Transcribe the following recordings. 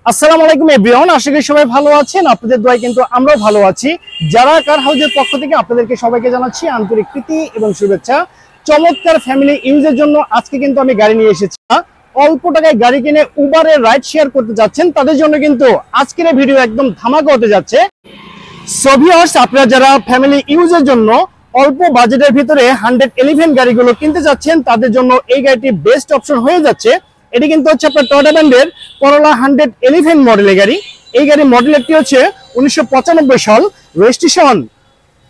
আসসালামু আলাইকুম এভরিওয়ান, আশা করি সবাই ভালো আছেন। আপনাদের দোয়ায় কিন্তু আমরাও ভালো আছি। যারা কার হাউজের পক্ষ থেকে আপনাদেরকে সবাইকে জানাচ্ছি আন্তরিক প্রীতি এবং শুভেচ্ছা। চমৎকার ফ্যামিলি ইউজের জন্য আজকে কিন্তু আমি গাড়ি নিয়ে এসেছি। অল্প টাকায় গাড়ি কিনে উবারে রাইড শেয়ার করতে যাচ্ছেন তাদের জন্য কিন্তু আজকের এই ভিডিও একদম ধামাকা হতে যাচ্ছে। সো ভিউয়ার্স, আপনারা যারা ফ্যামিলি ইউজের জন্য অল্প বাজেটের ভিতরে 111 গাড়িগুলো কিনতে যাচ্ছেন তাদের জন্য এই গাড়িটি বেস্ট অপশন হয়ে যাচ্ছে। এটি কিন্তু হচ্ছে আপনার টয়োটা ব্র্যান্ডের করোলা 111 মডেলের গাড়ি। এই গাড়ির মডেলটি হচ্ছে 1995 সাল, রেজিস্ট্রেশন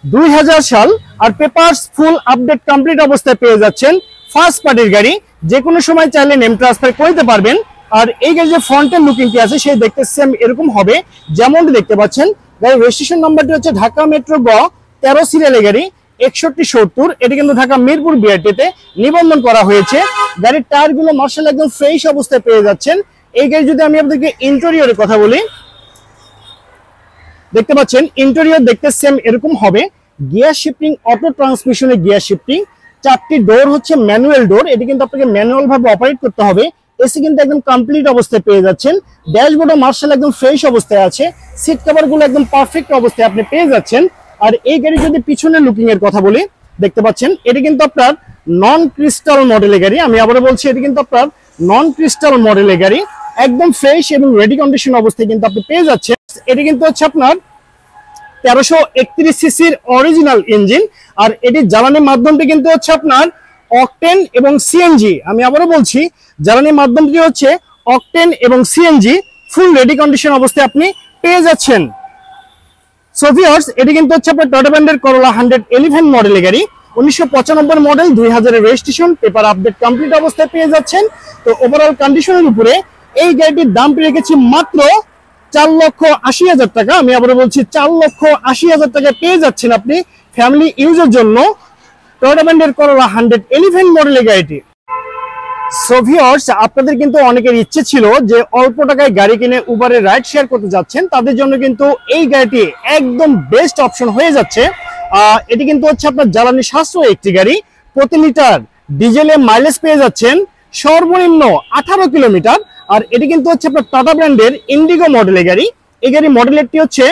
2000 সাল, আর পেপারস ফুল আপডেট কমপ্লিট অবস্থায় পেয়ে যাচ্ছেন। ফার্স্ট পার্টির গাড়ি, যে কোনো সময় চাইলে নেম ট্রান্সফার করতে পারবেন। আর এই গাড়ির যে ফ্রন্টের লুকিংটি আছে সেই দেখতে সেম এরকম হবে যেমনটি দেখতে পাচ্ছেন। গাড়ির রেজিস্ট্রেশন নাম্বারটি হচ্ছে ঢাকা মেট্রো গ 13 সিরিয়ালের গাড়ি 6170। এটি কিন্তু ঢাকা মিরপুর বিআরটিতে নিবন্ধন করা হয়েছে। গাড়ির টায়ার গুলো মার্শাল একদম ফ্রেশ অবস্থায় পেয়ে যাচ্ছেন। এই গাড়ি যদি আমি আপনাদেরকে ইন্টেরিয়রের কথা বলি, দেখতে পাচ্ছেন ইন্টেরিয়র দেখতে সেম এরকম হবে। গিয়ার শিফটিং, অটো ট্রান্সমিশনের গিয়ার শিফটিং, 4টি ডোর হচ্ছে ম্যানুয়াল ডোর। এটি কিন্তু আপনাকে ম্যানুয়াল ভাবে অপারেট করতে হবে। এসি কিন্তু একদম কমপ্লিট অবস্থায় পেয়ে যাচ্ছেন। ড্যাশবোর্ডও মার্শাল একদম ফ্রেশ অবস্থায় আছে। সিট কভার গুলো একদম পারফেক্ট অবস্থায় আপনি পেয়ে যাচ্ছেন। আর এই গাড়ি যদি পিছনের লুকিং এর কথা বলি, দেখতে পাচ্ছেন এটি কিন্তু আপনার নন ক্রিস্টাল মডেলের গাড়ি। আমি আবারও বলছি, এটি কিন্তু আপনার নন ক্রিস্টাল মডেলের গাড়ি, একদম ফ্রেশ এবং রেডি কন্ডিশন অবস্থায় কিন্তু আপনি পেয়ে যাচ্ছেন। এটি কিন্তু হচ্ছে আপনার 1331 সিসির অরিজিনাল ইঞ্জিন। আর এটি জ্বালানি মাধ্যমটি কিন্তু হচ্ছে আপনার অকটেন এবং সিএনজি। আমি আবারও বলছি, জ্বালানি মাধ্যমটি হচ্ছে অকটেন এবং সিএনজি, ফুল রেডি কন্ডিশন অবস্থায় আপনি পেয়ে যাচ্ছেন। সো ভিউয়ার্স, এটি কিন্তু হচ্ছে আপনার টয়োটা ব্র্যান্ডের করোলা 111 মডেলের গাড়ি, 1995 মডেল, 2000 এর রেজিস্ট্রেশন, পেপার আপডেট কমপ্লিট অবস্থায় পেয়ে যাচ্ছেন। তো ওভারঅল কন্ডিশনের উপরে এই গাড়িটির দাম রেখেছি মাত্র 4,80,000 টাকা। আমি আবারও বলছি, 4,80,000 টাকা পেয়ে যাচ্ছেন আপনি ফ্যামিলি ইউজের জন্য টয়োটা ব্র্যান্ডের করোলা 111 মডেলের গাড়িটি। সো ভিউয়ার্স, আপনাদের কিন্তু অনেকের ইচ্ছে ছিল যে অল্প টাকায় গাড়ি কিনে উবারে রাইড শেয়ার করতে যাচ্ছেন, তাদের জন্য কিন্তু এই গাড়িটি একদম বেস্ট অপশন হয়ে যাচ্ছে। এটি কিন্তু হচ্ছে আপনার জ্বালানি সাশ্রয়ী একটি গাড়ি। প্রতি লিটার ডিজেলে মাইলেজ পেয়ে যাচ্ছেন সর্বনিম্ন 18 কিলোমিটার। আর এটি কিন্তু হচ্ছে আপনার টাটা ব্র্যান্ডের ইন্ডিগো মডেলের গাড়ি। এই গাড়ির মডেলেরটি হচ্ছে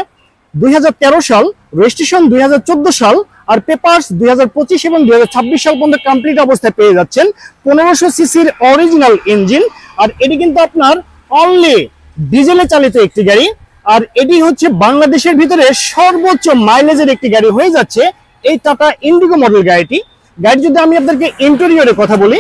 2013 সাল, রেজিস্ট্রেশন 2014 সাল, আর পেপারস 2025 এবং 2026 সাল পর্যন্ত কমপ্লিট অবস্থায় পেয়ে যাচ্ছেন। 1500 সিসির অরিজিনাল ইঞ্জিন। আর এটি কিন্তু আপনার অনলি ডিজেলে চালিত একটি গাড়ি। আর এটি হচ্ছে বাংলাদেশের ভিতরে সর্বোচ্চ মাইলেজের একটি গাড়ি হয়ে যাচ্ছে এই টাটা ইন্ডিগো মডেল গাড়িটি। গাড়ি যদি আমি আপনাদেরকে ইন্টেরিয়রের কথা বলি,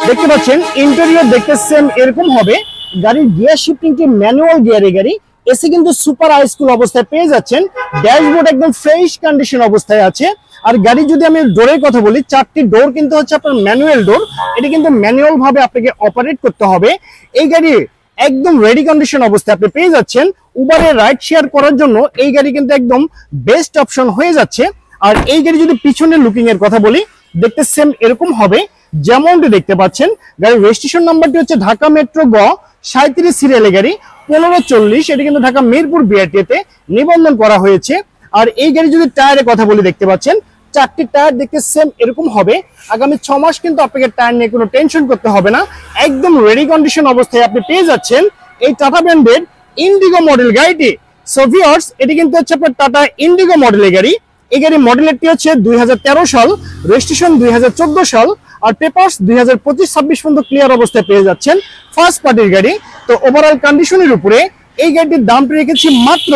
দেখতে পাচ্ছেন ইন্টেরিয়র দেখতে সেম এরকম হবে। গাড়ির গিয়ার শিফটিংটি ম্যানুয়াল গিয়ারের গাড়ি। এসি কিন্তু সুপার হাইস্কুল অবস্থায় পেয়ে যাচ্ছেন। ড্যাশবোর্ড একদম ফ্রেশ কন্ডিশন অবস্থায় আছে। আর গাড়ি যদি আমি ডোরের কথা বলি, 4টি ডোর কিন্তু হচ্ছে আপনার ম্যানুয়াল ডোর। এটি কিন্তু ম্যানুয়াল ভাবে আপনাকে অপারেট করতে হবে। এই গাড়ি একদম রেডি কন্ডিশন অবস্থায় আপনি পেয়ে যাচ্ছেন। উবারে রাইড শেয়ার করার জন্য এই গাড়ি কিন্তু একদম বেস্ট অপশন হয়ে যাচ্ছে। আর এই গাড়ি যদি পিছনের লুকিং এর কথা বলি, দেখতে সেম এরকম হবে যেমনটি দেখতে পাচ্ছেন। গাড়ির রেজিস্ট্রেশন নাম্বারটি হচ্ছে ঢাকা মেট্রো গ 37 সিরিয়ালের গাড়ি 1540। এটি কিন্তু ঢাকা মিরপুর বিআরটিতে নিবন্ধন করা হয়েছে। আর এই গাড়ি যদি টায়ারের কথা বলি, দেখতে পাচ্ছেন 4টি টায়ার দেখতে সেম এরকম হবে। আগামী 6 মাস কিন্তু আপনাকে টায়ার নিয়ে কোনো টেনশন করতে হবে না। একদম রেডি কন্ডিশন অবস্থায় আপনি পেয়ে যাচ্ছেন এই টাটা ব্র্যান্ডের ইন্ডিগো মডেল গাড়িটি। সো ভিউয়ার্স, এটি কিন্তু হচ্ছে আপনার টাটা ইন্ডিগো মডেলের গাড়ি। এই গাড়ির মডেলেরটি হচ্ছে 2013 সাল, রেজিস্ট্রেশন 2014 সাল, আর পেপারস 2025-26 পর্যন্ত ক্লিয়ার অবস্থায় পেয়ে যাচ্ছেন। ফার্স্ট পার্টির গাড়ি। তো ওভারঅল কন্ডিশনের উপরে এই গাড়িটির দাম রেখেছি মাত্র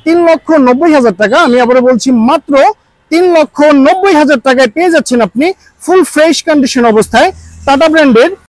3,90,000 টাকা। আমি আবারও বলছি, মাত্র 3,90,000 টাকায় পেয়ে যাচ্ছেন আপনি ফুল ফ্রেশ কন্ডিশন অবস্থায় টাটা ব্র্যান্ডের